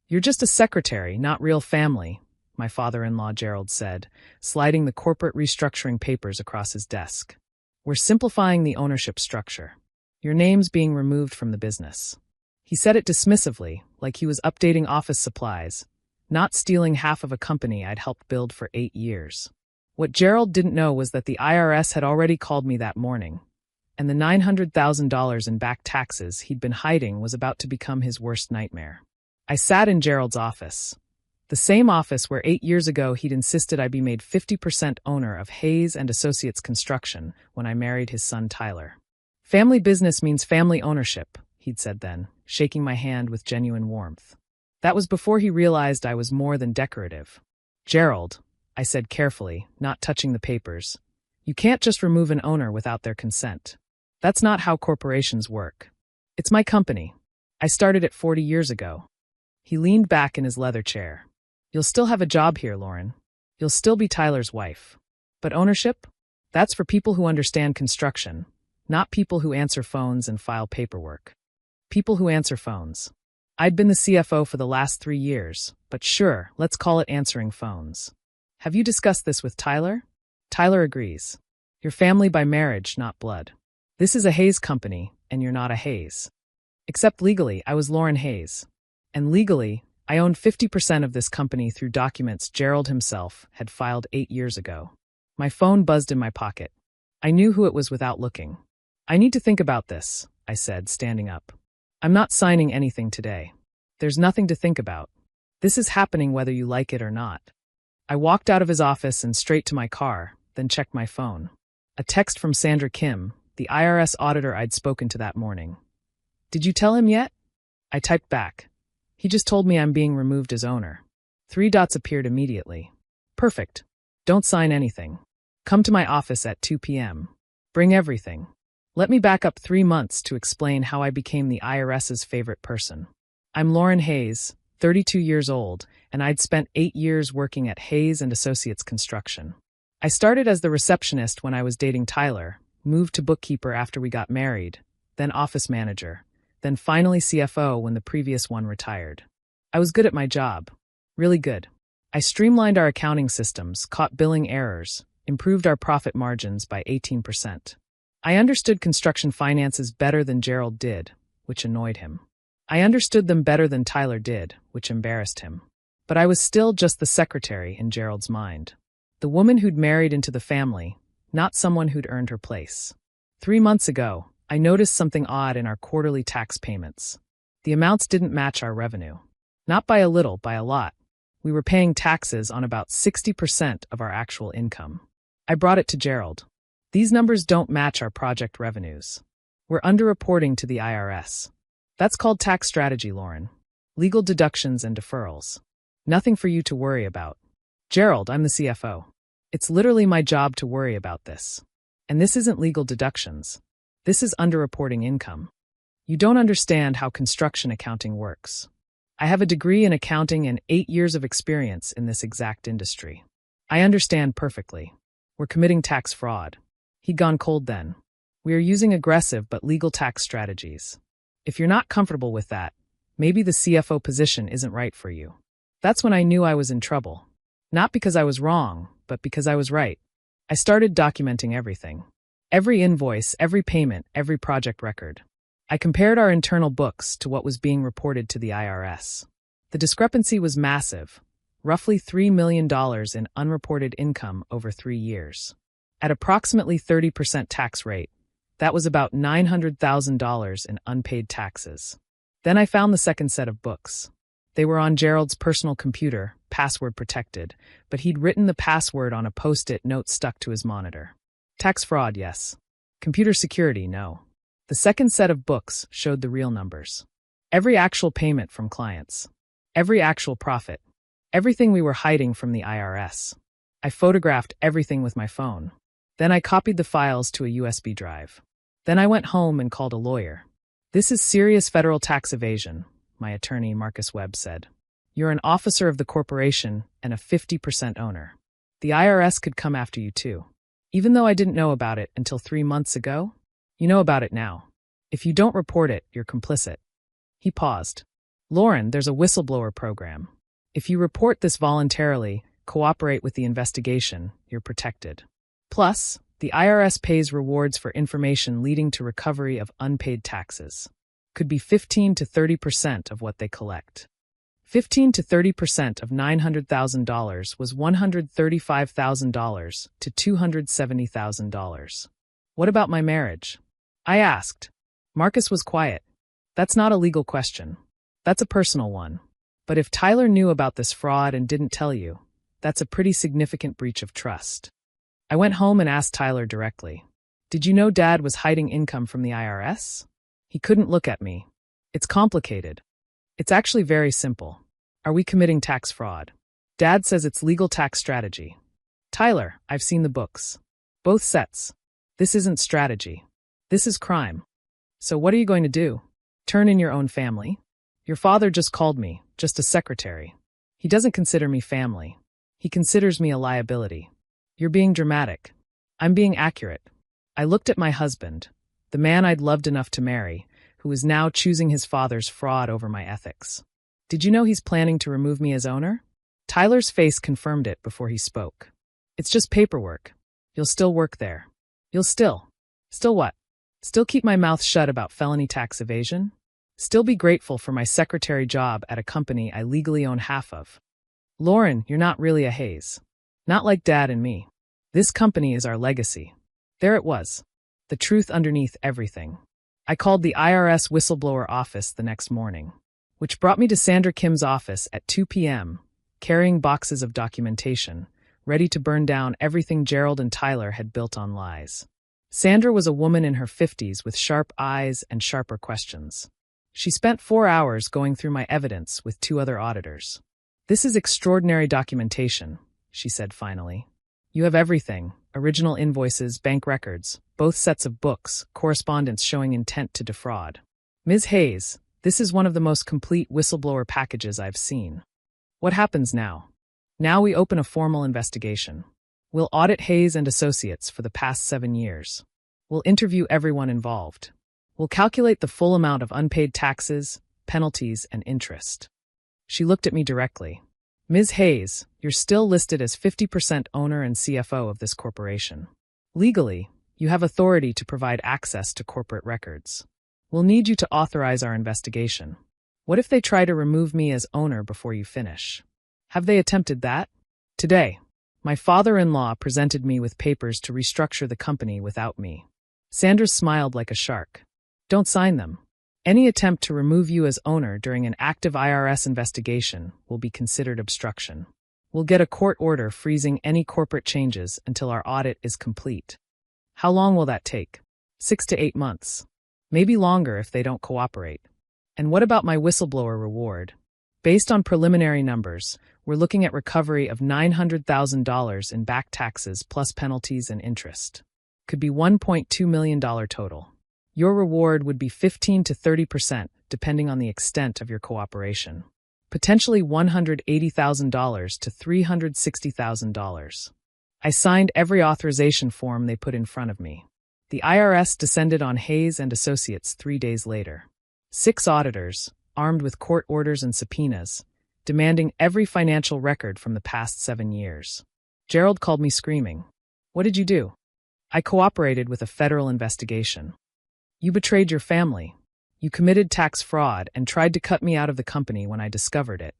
You're just a secretary, not real family, my father-in-law Gerald said, sliding the corporate restructuring papers across his desk. We're simplifying the ownership structure. Your name's being removed from the business. He said it dismissively, like he was updating office supplies, not stealing half of a company I'd helped build for 8 years. What Gerald didn't know was that the IRS had already called me that morning, and the $900,000 in back taxes he'd been hiding was about to become his worst nightmare. I sat in Gerald's office, the same office where 8 years ago he'd insisted I be made 50% owner of Hayes and Associates Construction when I married his son Tyler. Family business means family ownership, he'd said then, shaking my hand with genuine warmth. That was before he realized I was more than decorative. Gerald, I said carefully, not touching the papers, you can't just remove an owner without their consent. That's not how corporations work. It's my company. I started it 40 years ago. He leaned back in his leather chair. You'll still have a job here, Lauren. You'll still be Tyler's wife. But ownership? That's for people who understand construction, not people who answer phones and file paperwork. People who answer phones. I'd been the CFO for the last 3 years, but sure, let's call it answering phones. Have you discussed this with Tyler? Tyler agrees. You're family by marriage, not blood. This is a Hayes company, and you're not a Hayes. Except legally, I was Lauren Hayes. And legally, I owned 50% of this company through documents Gerald himself had filed 8 years ago. My phone buzzed in my pocket. I knew who it was without looking. I need to think about this, I said, standing up. I'm not signing anything today. There's nothing to think about. This is happening whether you like it or not. I walked out of his office and straight to my car, then checked my phone. A text from Sandra Kim, the IRS auditor I'd spoken to that morning. Did you tell him yet? I typed back. He just told me I'm being removed as owner. 3 dots appeared immediately. Perfect. Don't sign anything. Come to my office at 2 p.m. Bring everything. Let me back up 3 months to explain how I became the IRS's favorite person. I'm Lauren Hayes, 32 years old, and I'd spent 8 years working at Hayes and Associates Construction. I started as the receptionist when I was dating Tyler, moved to bookkeeper after we got married, then office manager, then finally CFO when the previous one retired. I was good at my job. Really good. I streamlined our accounting systems, caught billing errors, improved our profit margins by 18%. I understood construction finances better than Gerald did, which annoyed him. I understood them better than Tyler did, which embarrassed him. But I was still just the secretary in Gerald's mind. The woman who'd married into the family, not someone who'd earned her place. 3 months ago, I noticed something odd in our quarterly tax payments. The amounts didn't match our revenue. Not by a little, by a lot. We were paying taxes on about 60% of our actual income. I brought it to Gerald. These numbers don't match our project revenues. We're underreporting to the IRS. That's called tax strategy, Lauren. Legal deductions and deferrals. Nothing for you to worry about. Gerald, I'm the CFO. It's literally my job to worry about this. And this isn't legal deductions. This is underreporting income. You don't understand how construction accounting works. I have a degree in accounting and 8 years of experience in this exact industry. I understand perfectly. We're committing tax fraud. He'd gone cold then. We are using aggressive but legal tax strategies. If you're not comfortable with that, maybe the CFO position isn't right for you. That's when I knew I was in trouble. Not because I was wrong, but because I was right. I started documenting everything. Every invoice, every payment, every project record. I compared our internal books to what was being reported to the IRS. The discrepancy was massive, roughly $3 million in unreported income over 3 years. At approximately 30% tax rate, that was about $900,000 in unpaid taxes. Then I found the second set of books. They were on Gerald's personal computer, password protected, but he'd written the password on a post-it note stuck to his monitor. Tax fraud, yes. Computer security, no. The second set of books showed the real numbers. Every actual payment from clients. Every actual profit. Everything we were hiding from the IRS. I photographed everything with my phone. Then I copied the files to a USB drive. Then I went home and called a lawyer. This is serious federal tax evasion, my attorney Marcus Webb said. You're an officer of the corporation and a 50% owner. The IRS could come after you too. Even though I didn't know about it until 3 months ago, you know about it now. If you don't report it, you're complicit. He paused. Lauren, there's a whistleblower program. If you report this voluntarily, cooperate with the investigation, you're protected. Plus, the IRS pays rewards for information leading to recovery of unpaid taxes. Could be 15 to 30% of what they collect. 15 to 30% of $900,000 was $135,000 to $270,000. What about my marriage? I asked. Marcus was quiet. That's not a legal question. That's a personal one. But if Tyler knew about this fraud and didn't tell you, that's a pretty significant breach of trust. I went home and asked Tyler directly. Did you know Dad was hiding income from the IRS? He couldn't look at me. It's complicated. It's actually very simple. Are we committing tax fraud? Dad says it's legal tax strategy. Tyler, I've seen the books. Both sets. This isn't strategy. This is crime. So what are you going to do? Turn in your own family? Your father just called me, just a secretary. He doesn't consider me family. He considers me a liability. You're being dramatic. I'm being accurate. I looked at my husband, the man I'd loved enough to marry, who is now choosing his father's fraud over my ethics. Did you know he's planning to remove me as owner? Tyler's face confirmed it before he spoke. It's just paperwork. You'll still work there. You'll still what? Still keep my mouth shut about felony tax evasion? Still be grateful for my secretary job at a company I legally own half of. Lauren, you're not really a Hayes. Not like Dad and me. This company is our legacy. There it was. The truth underneath everything. I called the IRS whistleblower office the next morning, which brought me to Sandra Kim's office at 2 p.m., carrying boxes of documentation, ready to burn down everything Gerald and Tyler had built on lies. Sandra was a woman in her 50s with sharp eyes and sharper questions. She spent 4 hours going through my evidence with 2 other auditors. This is extraordinary documentation, she said finally. You have everything, original invoices, bank records, both sets of books, correspondence showing intent to defraud. Ms. Hayes, this is one of the most complete whistleblower packages I've seen. What happens now? Now we open a formal investigation. We'll audit Hayes and Associates for the past 7 years. We'll interview everyone involved. We'll calculate the full amount of unpaid taxes, penalties, and interest. She looked at me directly. Ms. Hayes, you're still listed as 50% owner and CFO of this corporation. Legally, you have authority to provide access to corporate records. We'll need you to authorize our investigation. What if they try to remove me as owner before you finish? Have they attempted that? Today, my father-in-law presented me with papers to restructure the company without me. Sandra smiled like a shark. Don't sign them. Any attempt to remove you as owner during an active IRS investigation will be considered obstruction. We'll get a court order freezing any corporate changes until our audit is complete. How long will that take? 6 to 8 months. Maybe longer if they don't cooperate. And what about my whistleblower reward? Based on preliminary numbers, we're looking at recovery of $900,000 in back taxes plus penalties and interest. Could be $1.2 million total. Your reward would be 15 to 30%, depending on the extent of your cooperation. Potentially $180,000 to $360,000. I signed every authorization form they put in front of me. The IRS descended on Hayes and Associates 3 days later. 6 auditors, armed with court orders and subpoenas, demanding every financial record from the past 7 years. Gerald called me screaming. What did you do? I cooperated with a federal investigation. You betrayed your family. You committed tax fraud and tried to cut me out of the company when I discovered it.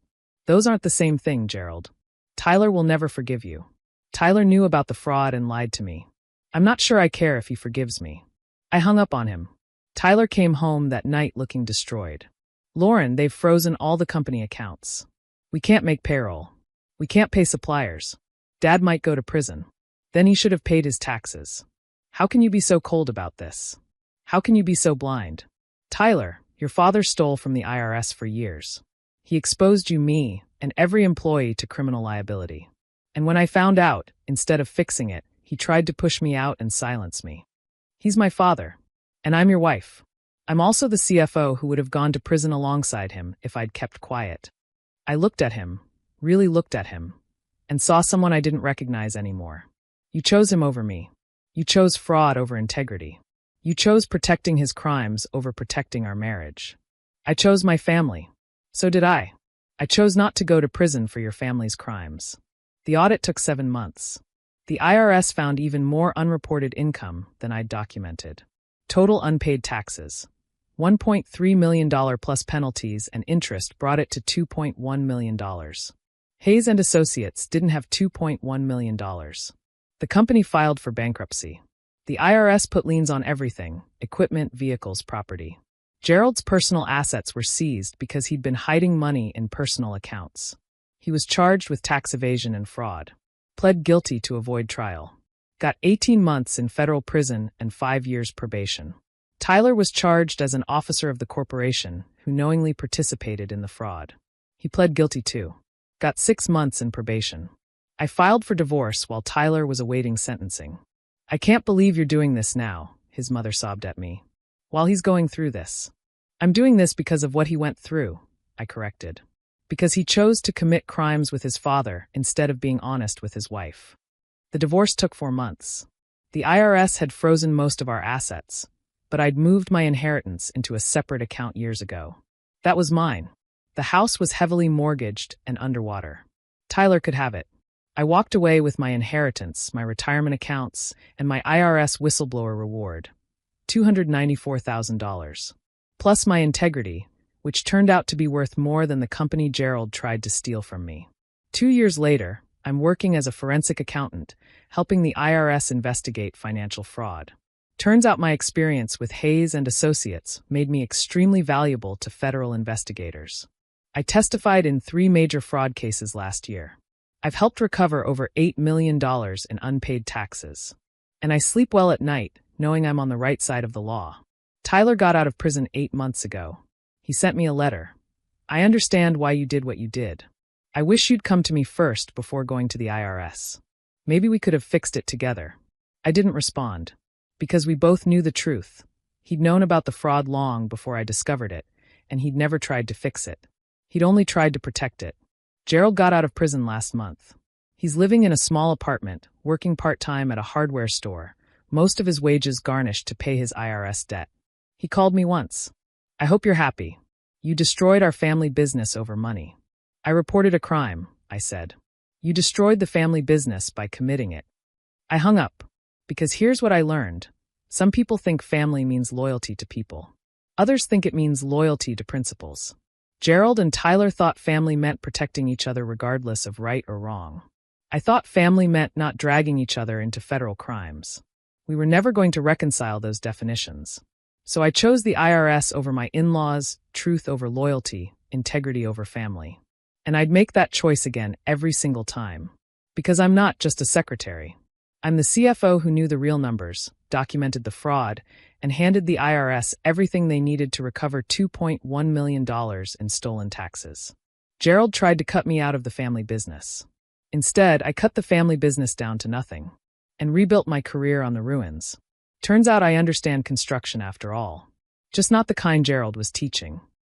Those aren't the same thing, Gerald. Tyler will never forgive you. Tyler knew about the fraud and lied to me. I'm not sure I care if he forgives me. I hung up on him. Tyler came home that night looking destroyed. Lauren, they've frozen all the company accounts. We can't make payroll. We can't pay suppliers. Dad might go to prison. Then he should have paid his taxes. How can you be so cold about this? How can you be so blind? Tyler, your father stole from the IRS for years. He exposed you, me, and every employee to criminal liability. And when I found out, instead of fixing it, he tried to push me out and silence me. He's my father, and I'm your wife. I'm also the CFO who would have gone to prison alongside him if I'd kept quiet. I looked at him, really looked at him, and saw someone I didn't recognize anymore. You chose him over me. You chose fraud over integrity. You chose protecting his crimes over protecting our marriage. I chose my family. So did I. I chose not to go to prison for your family's crimes. The audit took 7 months. The IRS found even more unreported income than I'd documented. Total unpaid taxes. $1.3 million plus penalties and interest brought it to $2.1 million. Hayes and Associates didn't have $2.1 million. The company filed for bankruptcy. The IRS put liens on everything: equipment, vehicles, property. Gerald's personal assets were seized because he'd been hiding money in personal accounts. He was charged with tax evasion and fraud. Pled guilty to avoid trial. Got 18 months in federal prison and 5 years probation. Tyler was charged as an officer of the corporation who knowingly participated in the fraud. He pled guilty too. Got 6 months in probation. I filed for divorce while Tyler was awaiting sentencing. I can't believe you're doing this now, his mother sobbed at me. While he's going through this. I'm doing this because of what he went through, I corrected. Because he chose to commit crimes with his father instead of being honest with his wife. The divorce took 4 months. The IRS had frozen most of our assets, but I'd moved my inheritance into a separate account years ago. That was mine. The house was heavily mortgaged and underwater. Tyler could have it. I walked away with my inheritance, my retirement accounts, and my IRS whistleblower reward, $294,000. Plus my integrity, which turned out to be worth more than the company Gerald tried to steal from me. 2 years later, I'm working as a forensic accountant, helping the IRS investigate financial fraud. Turns out my experience with Hayes and Associates made me extremely valuable to federal investigators. I testified in 3 major fraud cases last year. I've helped recover over $8 million in unpaid taxes. And I sleep well at night, knowing I'm on the right side of the law. Tyler got out of prison 8 months ago. He sent me a letter. I understand why you did what you did. I wish you'd come to me first before going to the IRS. Maybe we could have fixed it together. I didn't respond. Because we both knew the truth. He'd known about the fraud long before I discovered it, and he'd never tried to fix it. He'd only tried to protect it. Gerald got out of prison last month. He's living in a small apartment, working part-time at a hardware store, most of his wages garnished to pay his IRS debt. He called me once. I hope you're happy. You destroyed our family business over money. I reported a crime, I said. You destroyed the family business by committing it. I hung up. Because here's what I learned. Some people think family means loyalty to people. Others think it means loyalty to principles. Gerald and Tyler thought family meant protecting each other regardless of right or wrong. I thought family meant not dragging each other into federal crimes. We were never going to reconcile those definitions. So I chose the IRS over my in-laws, truth over loyalty, integrity over family. And I'd make that choice again every single time. Because I'm not just a secretary. I'm the CFO who knew the real numbers, documented the fraud, and handed the IRS everything they needed to recover $2.1 million in stolen taxes. Gerald tried to cut me out of the family business. Instead, I cut the family business down to nothing and rebuilt my career on the ruins. Turns out I understand construction after all. Just not the kind Gerald was teaching.